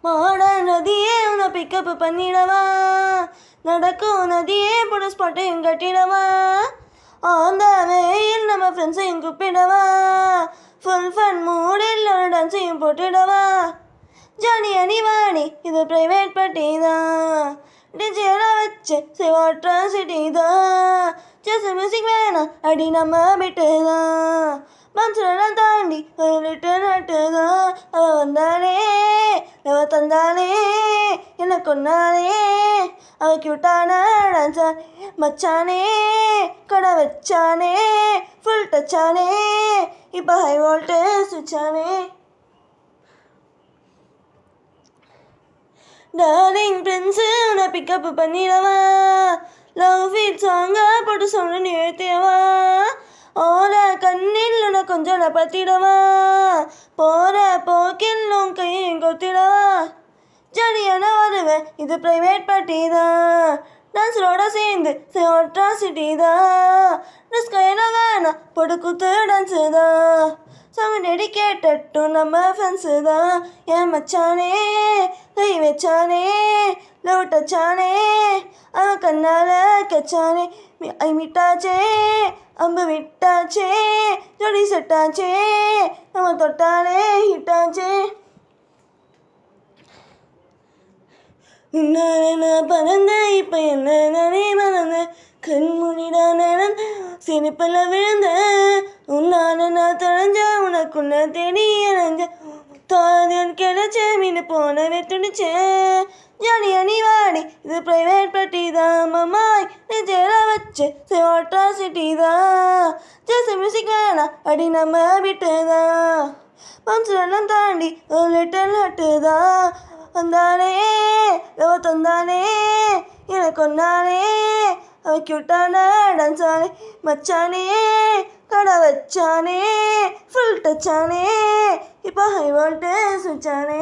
Modern நதியே உன்னை pickup பண்ணிடவா, நடக்கும் நதியே போட ஸ்பாட்டையும் கட்டிடவா, அந்த வேயில் நம்ம ஃப்ரெண்ட்ஸையும் கூப்பிடவா, ஃபுல் ஃபன் மூடில் ஒரு டான்ஸையும் போட்டுடவா. ஜானி அணிவாணி இது ப்ரைவேட் பார்ட்டி தான், டிஜேலாம் வச்சு சிவாட்ராசிட்டி தான், ஜஸ்ட் மியூசிக் வேணாம் அடி நம்ம பிட்டு தான், மனசுலாம் தாண்டி ஒரு லிட்டர் நட்டு தான். அவள் வந்தானே அவள் தந்தானே என்னை கொண்டானே, அவள் க்யூட்டான டான்ஸா மச்சானே, கடை வச்சானே ஃபுல் டச்சானே, இப்போ ஹை வோல்டேஜ் வச்சானே. டார்லிங் பிரின்ஸு உன்னை பிக்கப் பண்ணிடவா, லவ் ஃபீட் சாங்கா போட்டு சொன்ன நிறுத்தியவா, ஓல கண்ணில் உன்னை கொஞ்சம் நான் பற்றிடவா, போகிற போக்கில் உன் கையும் கொத்திடவா. ஜாலியான வருவேன் இது ப்ரைவேட் பார்ட்டி தான், டான்ஸரோட சேர்ந்து அட்ராசிட்டி தான், ட்ரெஸ் கையில் வேணாம் போட்டு குத்து டான்ஸு தான், சாங் டெடிகேட்டட் டு நம்ம ஃப்ரெண்ட்ஸு தான். என் மச்சானே கை வச்சானே லவ் டச்சானே, அவன் கண்ணால் கச்சானே, ஐ மிட்டாச்சே அம்பு விட்டாச்சே, ஜோடி செட்டாச்சே, அவன் தொட்டாலே ஹிட்டாச்சே. நான் பறந்தேன் இப்போ என்ன நானே மறந்தேன், கண்மூடிடா நடந்த சிரிப்பில் விழுந்தேன், உன்னால நான் தொலைஞ்ச உனக்குள்ள தேடி இறஞ்ச, தாதியன் கிடைச்ச மீன் போனவே துணிச்சேன். ஜாலியா நீ வாடி இது ப்ரைவேட் பார்ட்டி தான், மம்மாய் நிஜெல்லாம் வச்சு அட்ராசிட்டி தான், ஜஸ்ட் மியூசிக் வேணாம் அடி நம்ம விட்டு தான், மனசுலாம் தாண்டி ஒரு லிட்டர் நட்டு தான். வந்தானே லவ் தந்தானே என்னை கொண்டானே, அவன் க்யூட்டான டான்ஸானே மச்சானே, கடை வச்சானே ஃபுல் டச்சானே, இப்போ ஹை வோல்டேஜ் வச்சானே.